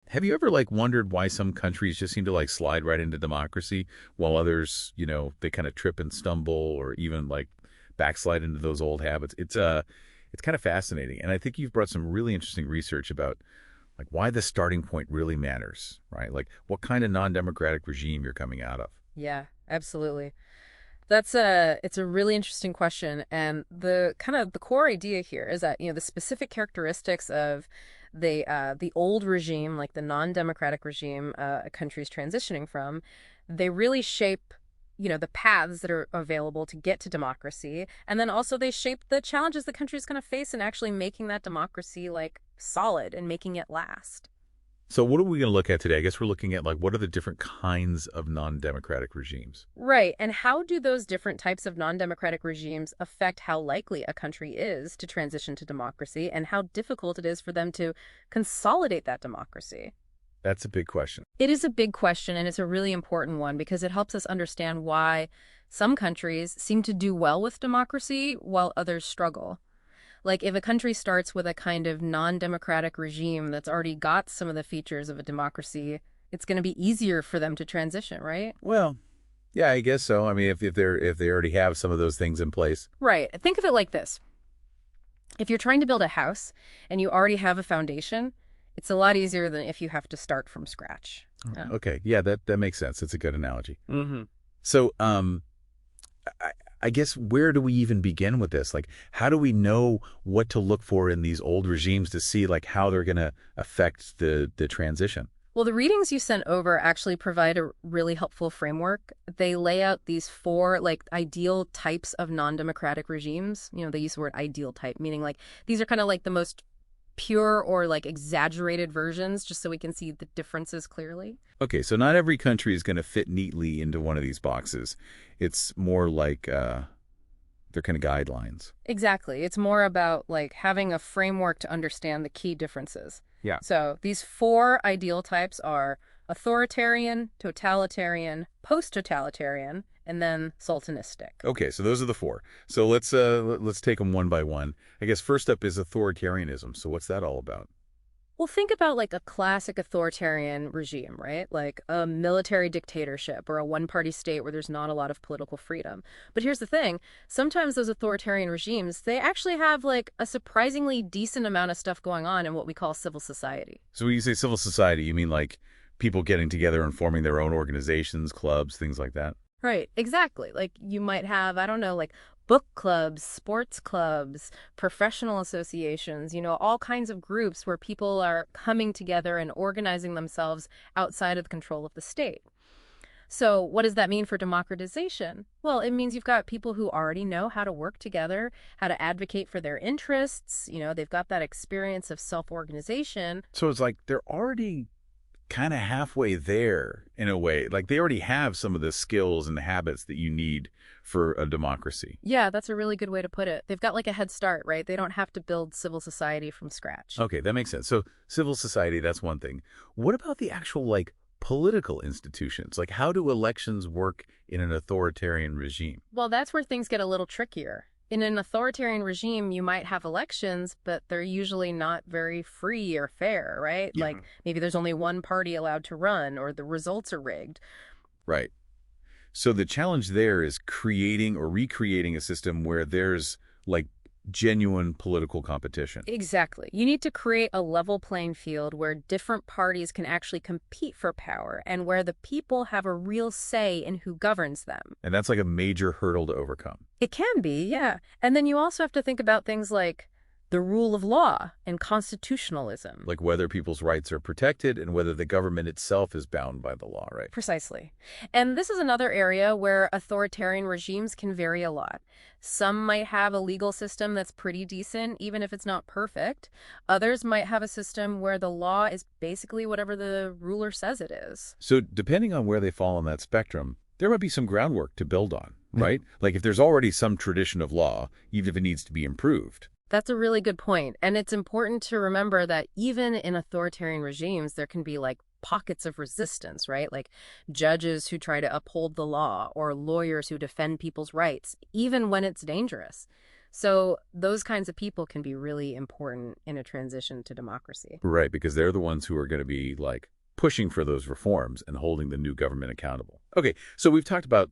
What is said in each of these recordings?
Have you ever wondered why some countries just seem to slide right into democracy while others, they kind of trip and stumble or even backslide into those old habits? It's kind of fascinating. And I think you've brought some really interesting research about why the starting point really matters, right? Like what kind of non-democratic regime you're coming out of. Yeah, absolutely. It's a really interesting question, and the kind of the core idea here is that the specific characteristics of the old regime, like the non-democratic regime a country's transitioning from, they really shape the paths that are available to get to democracy, and then also they shape the challenges the country is going to face in actually making that democracy solid and making it last. So what are we going to look at today? I guess we're looking at what are the different kinds of non-democratic regimes? Right. And how do those different types of non-democratic regimes affect how likely a country is to transition to democracy and how difficult it is for them to consolidate that democracy? That's a big question. It is a big question, and it's a really important one because it helps us understand why some countries seem to do well with democracy while others struggle. Like if a country starts with a kind of non-democratic regime that's already got some of the features of a democracy, it's going to be easier for them to transition, right? Well, yeah, I guess so. I mean, if they already have some of those things in place. Right. Think of it like this. If you're trying to build a house and you already have a foundation, it's a lot easier than if you have to start from scratch. Okay, yeah, that makes sense. It's a good analogy. Mm-hmm. So, I guess where do we even begin with this? How do we know what to look for in these old regimes to see how they're going to affect the transition? Well, the readings you sent over actually provide a really helpful framework. They lay out these four ideal types of non-democratic regimes. They use the word ideal type, meaning these are kind of the most pure or exaggerated versions, just so we can see the differences clearly. Okay, so not every country is going to fit neatly into one of these boxes. It's more they're kind of guidelines. Exactly. It's more about having a framework to understand the key differences. Yeah. So these four ideal types are authoritarian, totalitarian, post-totalitarian, and then sultanistic. Okay, so those are the four. So let's take them one by one. I guess first up is authoritarianism. So what's that all about? Well, think about a classic authoritarian regime, right? Like a military dictatorship or a one-party state where there's not a lot of political freedom. But here's the thing. Sometimes those authoritarian regimes, they actually have a surprisingly decent amount of stuff going on in what we call civil society. So when you say civil society, you mean people getting together and forming their own organizations, clubs, things like that? Right, exactly. You might have, I don't know, book clubs, sports clubs, professional associations, all kinds of groups where people are coming together and organizing themselves outside of the control of the state. So what does that mean for democratization? Well, it means you've got people who already know how to work together, how to advocate for their interests. They've got that experience of self-organization. So it's they're already kind of halfway there in a way. They already have some of the skills and the habits that you need for a democracy. Yeah, that's a really good way to put it. They've got a head start, right? They don't have to build civil society from scratch. Okay, that makes sense. So civil society, that's one thing. What about the actual political institutions? How do elections work in an authoritarian regime? Well, that's where things get a little trickier. In an authoritarian regime, you might have elections, but they're usually not very free or fair, right? Yeah. Maybe there's only one party allowed to run or the results are rigged. Right. So the challenge there is creating or recreating a system where there's genuine political competition. Exactly. You need to create a level playing field where different parties can actually compete for power and where the people have a real say in who governs them. And that's a major hurdle to overcome. It can be, yeah. And then you also have to think about things like the rule of law and constitutionalism. Whether people's rights are protected and whether the government itself is bound by the law, right? Precisely. And this is another area where authoritarian regimes can vary a lot. Some might have a legal system that's pretty decent, even if it's not perfect. Others might have a system where the law is basically whatever the ruler says it is. So depending on where they fall on that spectrum, there might be some groundwork to build on, right? If there's already some tradition of law, even if it needs to be improved. That's a really good point. And it's important to remember that even in authoritarian regimes, there can be pockets of resistance, right? Judges who try to uphold the law or lawyers who defend people's rights, even when it's dangerous. So those kinds of people can be really important in a transition to democracy. Right, because they're the ones who are going to be like pushing for those reforms and holding the new government accountable. Okay, so we've talked about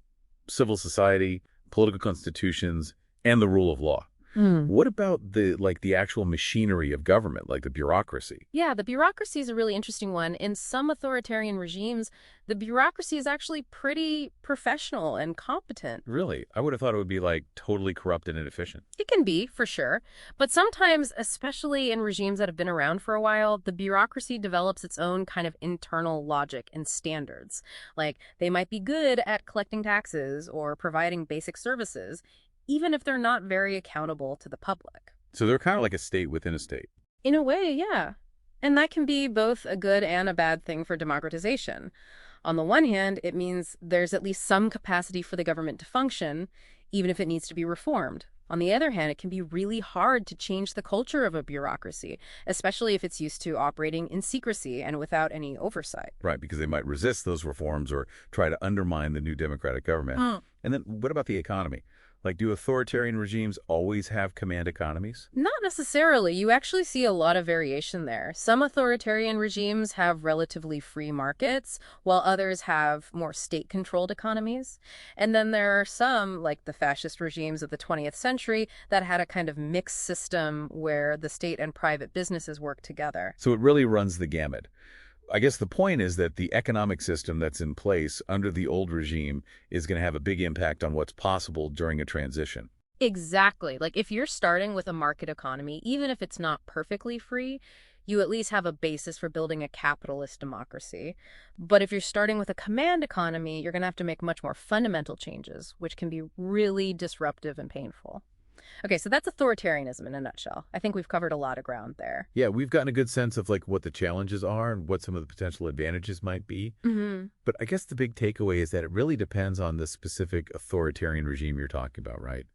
civil society, political constitutions, and the rule of law. What about the actual machinery of government, like the bureaucracy? Yeah, the bureaucracy is a really interesting one. In some authoritarian regimes, the bureaucracy is actually pretty professional and competent. Really? I would have thought it would be like totally corrupt and inefficient. It can be, for sure. But sometimes, especially in regimes that have been around for a while, the bureaucracy develops its own kind of internal logic and standards. Like, they might be good at collecting taxes or providing basic services, even if they're not very accountable to the public. So they're kind of like a state within a state. In a way, yeah. And that can be both a good and a bad thing for democratization. On the one hand, it means there's at least some capacity for the government to function, even if it needs to be reformed. On the other hand, it can be really hard to change the culture of a bureaucracy, especially if it's used to operating in secrecy and without any oversight. Right, because they might resist those reforms or try to undermine the new democratic government. And then what about the economy? Like, do authoritarian regimes always have command economies? Not necessarily. You actually see a lot of variation there. Some authoritarian regimes have relatively free markets, while others have more state-controlled economies. And then there are some, like the fascist regimes of the 20th century, that had a kind of mixed system where the state and private businesses work together. So it really runs the gamut. I guess the point is that the economic system that's in place under the old regime is going to have a big impact on what's possible during a transition. Exactly. Like if you're starting with a market economy, even if it's not perfectly free, you at least have a basis for building a capitalist democracy. But if you're starting with a command economy, you're going to have to make much more fundamental changes, which can be really disruptive and painful. Okay, so that's authoritarianism in a nutshell. I think we've covered a lot of ground there. Yeah, we've gotten a good sense of like what the challenges are and what some of the potential advantages might be. But I guess the big takeaway is that it really depends on the specific authoritarian regime you're talking about, right?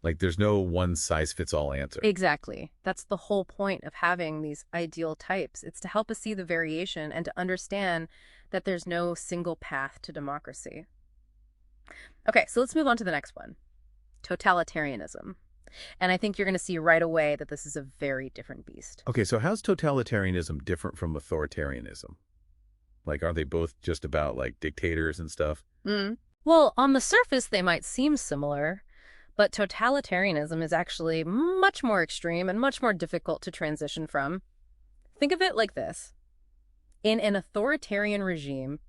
Like there's no one-size-fits-all answer. Exactly. That's the whole point of having these ideal types. It's to help us see the variation and to understand that there's no single path to democracy. Okay, so let's move on to the next one. Totalitarianism. And I think you're going to see right away that this is a very different beast. Okay, so how's totalitarianism different from authoritarianism? Like, are they both just about like dictators and stuff? Well, on the surface, they might seem similar, but totalitarianism is actually much more extreme and much more difficult to transition from. Think of it like this. In an authoritarian regime,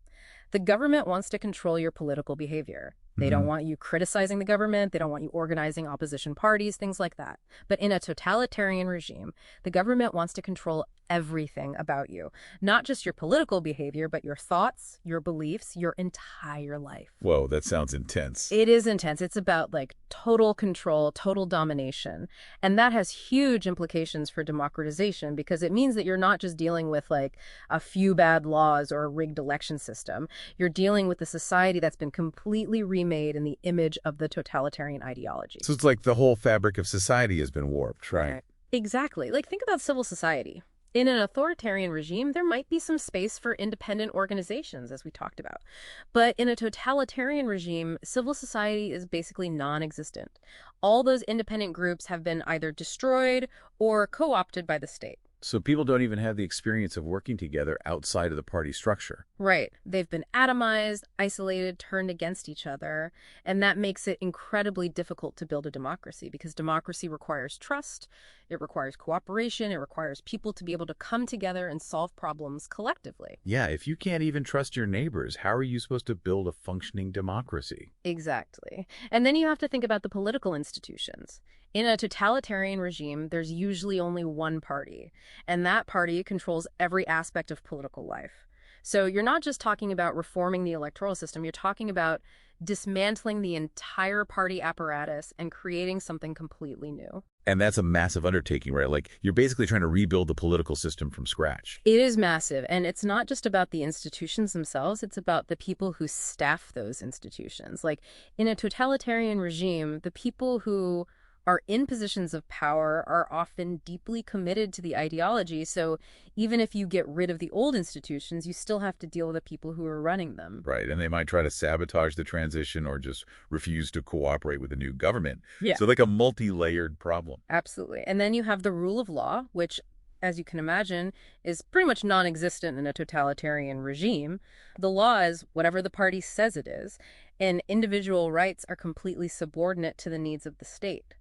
the government wants to control your political behavior. They don't want you criticizing the government. They don't want you organizing opposition parties, things like that. But in a totalitarian regime, the government wants to control everything about you. Not just your political behavior, but your thoughts, your beliefs, your entire life. Whoa, that sounds intense. It is intense. It's about like total control, total domination. And that has huge implications for democratization because it means that you're not just dealing with like a few bad laws or a rigged election system. You're dealing with a society that's been completely remade in the image of the totalitarian ideology. So it's like the whole fabric of society has been warped, right? Exactly. Like think about civil society. In an authoritarian regime, there might be some space for independent organizations, as we talked about. But in a totalitarian regime, civil society is basically non-existent. All those independent groups have been either destroyed or co-opted by the state. So people don't even have the experience of working together outside of the party structure. Right. They've been atomized, isolated, turned against each other, and that makes it incredibly difficult to build a democracy because democracy requires trust, it requires cooperation, it requires people to be able to come together and solve problems collectively. Yeah, if you can't even trust your neighbors, how are you supposed to build a functioning democracy? Exactly. And then you have to think about the political institutions. In a totalitarian regime, there's usually only one party, and that party controls every aspect of political life. So you're not just talking about reforming the electoral system, you're talking about dismantling the entire party apparatus and creating something completely new. And that's a massive undertaking, right? Like, you're basically trying to rebuild the political system from scratch. It is massive, and it's not just about the institutions themselves, it's about the people who staff those institutions. Like, in a totalitarian regime, the people who are in positions of power are often deeply committed to the ideology. So even if you get rid of the old institutions, you still have to deal with the people who are running them. Right. And they might try to sabotage the transition or just refuse to cooperate with the new government. Yeah. So like a multi-layered problem. Absolutely. And then you have the rule of law, which, as you can imagine, is pretty much non-existent in a totalitarian regime. The law is whatever the party says it is, and individual rights are completely subordinate to the needs of the state.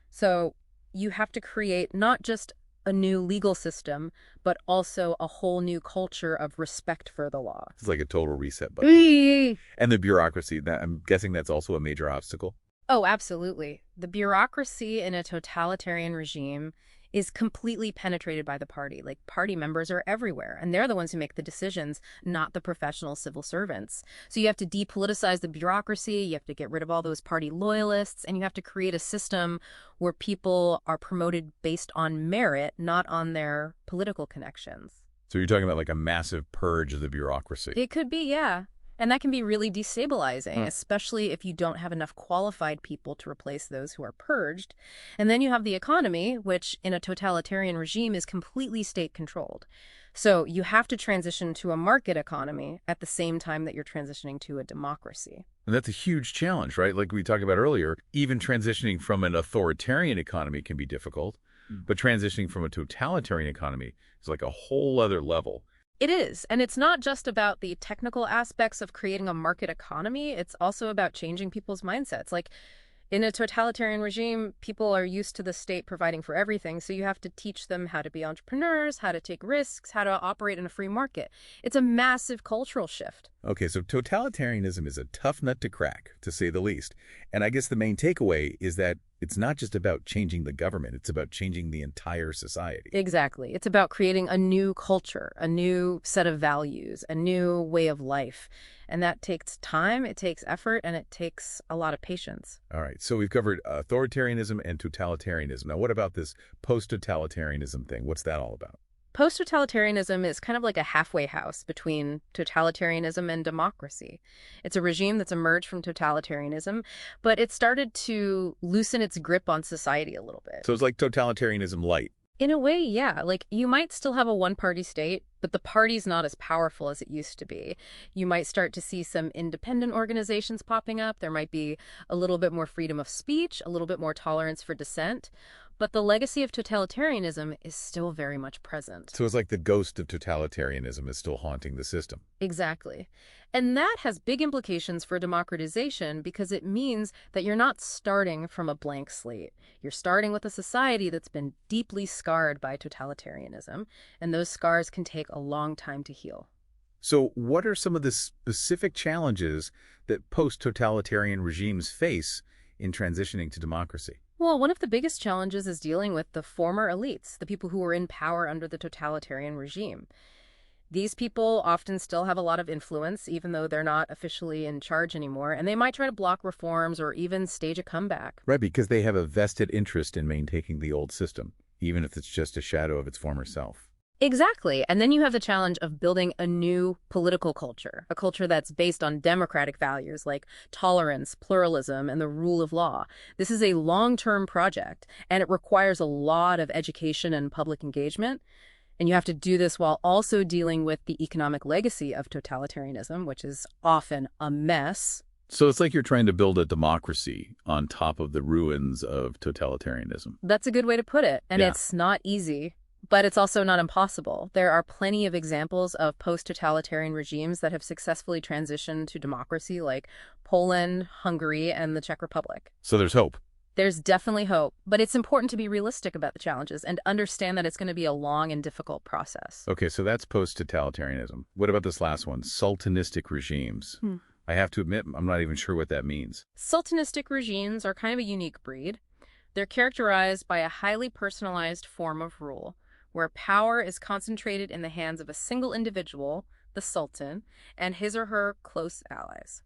So you have to create not just a new legal system, but also a whole new culture of respect for the law. It's like a total reset button. And the bureaucracy, I'm guessing that's also a major obstacle. Oh, absolutely. The bureaucracy in a totalitarian regime is completely penetrated by the party. Like, party members are everywhere, and they're the ones who make the decisions, not the professional civil servants. So you have to depoliticize the bureaucracy, you have to get rid of all those party loyalists, and you have to create a system where people are promoted based on merit, not on their political connections. So you're talking about like a massive purge of the bureaucracy. It could be, yeah. And that can be really destabilizing, especially if you don't have enough qualified people to replace those who are purged. And then you have the economy, which in a totalitarian regime is completely state-controlled. So you have to transition to a market economy at the same time that you're transitioning to a democracy. And that's a huge challenge, right? Like we talked about earlier, even transitioning from an authoritarian economy can be difficult, but transitioning from a totalitarian economy is like a whole other level. It is. And it's not just about the technical aspects of creating a market economy. It's also about changing people's mindsets. Like, in a totalitarian regime, people are used to the state providing for everything. So you have to teach them how to be entrepreneurs, how to take risks, how to operate in a free market. It's a massive cultural shift. Okay, so totalitarianism is a tough nut to crack, to say the least. And I guess the main takeaway is that it's not just about changing the government, it's about changing the entire society. Exactly. It's about creating a new culture, a new set of values, a new way of life. And that takes time, it takes effort, and it takes a lot of patience. All right, so we've covered authoritarianism and totalitarianism. Now, what about this post-totalitarianism thing? What's that all about? Post-totalitarianism is kind of like a halfway house between totalitarianism and democracy. It's a regime that's emerged from totalitarianism, but it started to loosen its grip on society a little bit. So it's like totalitarianism light. In a way, yeah. Like, you might still have a one-party state, but the party's not as powerful as it used to be. You might start to see some independent organizations popping up. There might be a little bit more freedom of speech, a little bit more tolerance for dissent. But the legacy of totalitarianism is still very much present. So it's like the ghost of totalitarianism is still haunting the system. Exactly. And that has big implications for democratization because it means that you're not starting from a blank slate. You're starting with a society that's been deeply scarred by totalitarianism, and those scars can take a long time to heal. So what are some of the specific challenges that post-totalitarian regimes face in transitioning to democracy? Well, one of the biggest challenges is dealing with the former elites, the people who were in power under the totalitarian regime. These people often still have a lot of influence, even though they're not officially in charge anymore, and they might try to block reforms or even stage a comeback. Right, because they have a vested interest in maintaining the old system, even if it's just a shadow of its former self. Exactly. And then you have the challenge of building a new political culture, a culture that's based on democratic values like tolerance, pluralism, and the rule of law. This is a long-term project, and it requires a lot of education and public engagement. And you have to do this while also dealing with the economic legacy of totalitarianism, which is often a mess. So it's like you're trying to build a democracy on top of the ruins of totalitarianism. That's a good way to put it. And Yeah. It's not easy. But it's also not impossible. There are plenty of examples of post-totalitarian regimes that have successfully transitioned to democracy, like Poland, Hungary, and the Czech Republic. So there's hope. There's definitely hope, but it's important to be realistic about the challenges and understand that it's going to be a long and difficult process. Okay, so that's post-totalitarianism. What about this last one, sultanistic regimes? I have to admit, I'm not even sure what that means. Sultanistic regimes are kind of a unique breed. They're characterized by a highly personalized form of rule, where power is concentrated in the hands of a single individual, the sultan, and his or her close allies.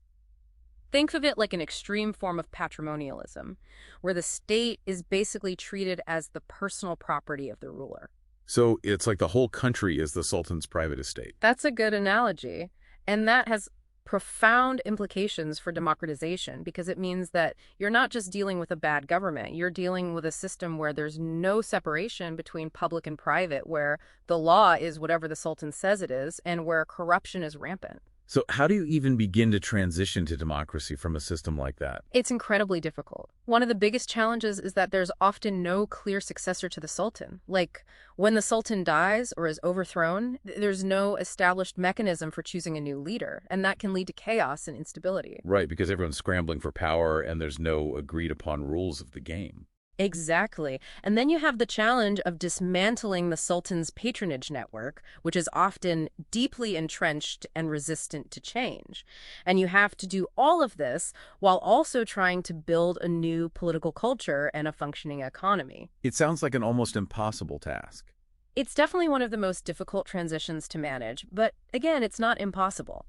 Think of it like an extreme form of patrimonialism, where the state is basically treated as the personal property of the ruler. So it's like the whole country is the sultan's private estate. That's a good analogy, and that has profound implications for democratization because it means that you're not just dealing with a bad government, you're dealing with a system where there's no separation between public and private, where the law is whatever the Sultan says it is, and where corruption is rampant. So how do you even begin to transition to democracy from a system like that? It's incredibly difficult. One of the biggest challenges is that there's often no clear successor to the Sultan. Like, when the Sultan dies or is overthrown, there's no established mechanism for choosing a new leader, and that can lead to chaos and instability. Right, because everyone's scrambling for power and there's no agreed upon rules of the game. Exactly. And then you have the challenge of dismantling the Sultan's patronage network, which is often deeply entrenched and resistant to change. And you have to do all of this while also trying to build a new political culture and a functioning economy. It sounds like an almost impossible task. It's definitely one of the most difficult transitions to manage, but again, it's not impossible.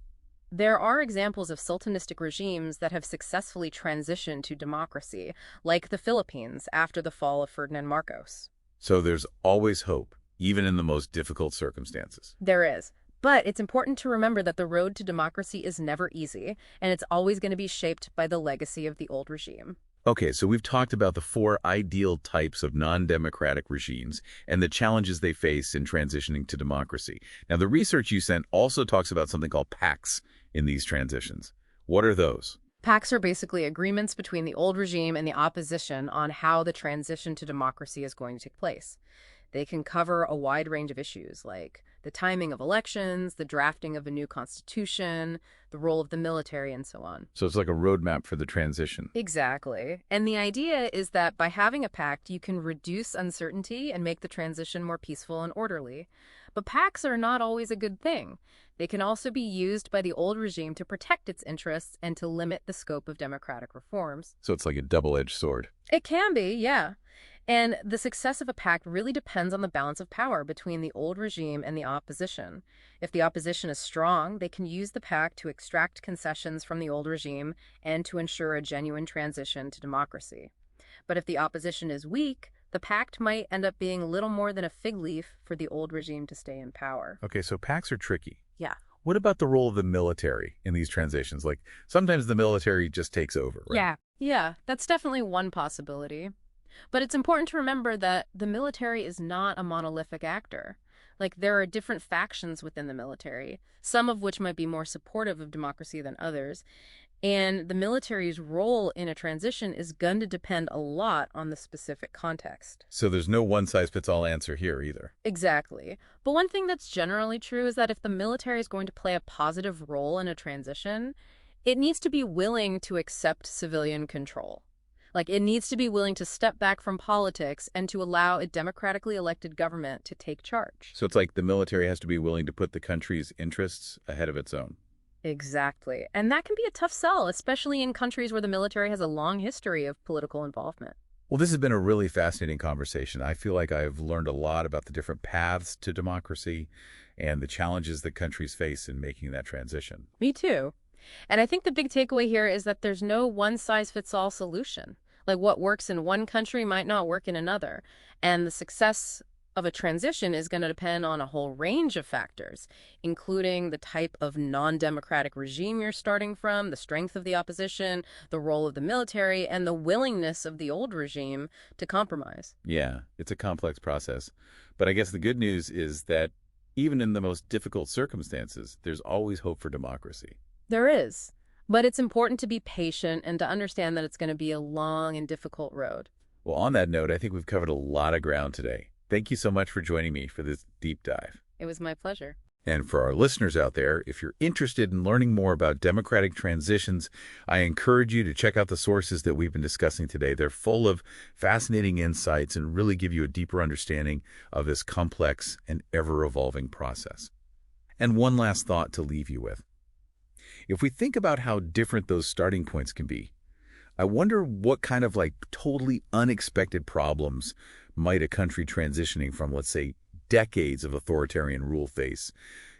There are examples of sultanistic regimes that have successfully transitioned to democracy, like the Philippines after the fall of Ferdinand Marcos. So there's always hope, even in the most difficult circumstances. There is. But it's important to remember that the road to democracy is never easy, and it's always going to be shaped by the legacy of the old regime. Okay, so we've talked about the 4 ideal types of non-democratic regimes and the challenges they face in transitioning to democracy. Now, the research you sent also talks about something called pacts in these transitions. What are those? Pacts are basically agreements between the old regime and the opposition on how the transition to democracy is going to take place. They can cover a wide range of issues like the timing of elections, the drafting of a new constitution, the role of the military, and so on. So it's like a roadmap for the transition. Exactly. And the idea is that by having a pact, you can reduce uncertainty and make the transition more peaceful and orderly. But pacts are not always a good thing. They can also be used by the old regime to protect its interests and to limit the scope of democratic reforms. So it's like a double-edged sword. It can be, yeah. And the success of a pact really depends on the balance of power between the old regime and the opposition. If the opposition is strong, they can use the pact to extract concessions from the old regime and to ensure a genuine transition to democracy. But if the opposition is weak, the pact might end up being little more than a fig leaf for the old regime to stay in power. Okay, so pacts are tricky. Yeah. What about the role of the military in these transitions? Like, sometimes the military just takes over, right? Yeah, that's definitely one possibility. But it's important to remember that the military is not a monolithic actor. Like, there are different factions within the military, some of which might be more supportive of democracy than others. And the military's role in a transition is going to depend a lot on the specific context. So there's no one-size-fits-all answer here either. Exactly. But one thing that's generally true is that if the military is going to play a positive role in a transition, it needs to be willing to accept civilian control. Like, it needs to be willing to step back from politics and to allow a democratically elected government to take charge. So it's like the military has to be willing to put the country's interests ahead of its own. Exactly. And that can be a tough sell, especially in countries where the military has a long history of political involvement. Well, this has been a really fascinating conversation. I feel like I've learned a lot about the different paths to democracy and the challenges that countries face in making that transition. Me too. And I think the big takeaway here is that there's no one-size-fits-all solution. Like, what works in one country might not work in another. And the success of a transition is going to depend on a whole range of factors, including the type of non-democratic regime you're starting from, the strength of the opposition, the role of the military, and the willingness of the old regime to compromise. Yeah, it's a complex process. But I guess the good news is that even in the most difficult circumstances, there's always hope for democracy. There is. But it's important to be patient and to understand that it's going to be a long and difficult road. Well, on that note, I think we've covered a lot of ground today. Thank you so much for joining me for this deep dive. It was my pleasure. And for our listeners out there, if you're interested in learning more about democratic transitions, I encourage you to check out the sources that we've been discussing today. They're full of fascinating insights and really give you a deeper understanding of this complex and ever-evolving process. And one last thought to leave you with. If we think about how different those starting points can be, I wonder what kind of totally unexpected problems might a country transitioning from, let's say, decades of authoritarian rule face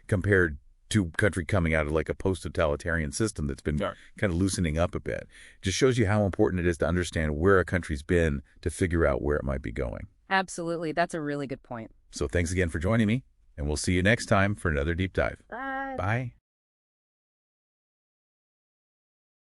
compared to a country coming out of a post-totalitarian system that's been kind of loosening up a bit. Just shows you how important it is to understand where a country's been to figure out where it might be going. Absolutely. That's a really good point. So thanks again for joining me, and we'll see you next time for another deep dive. Bye. Bye.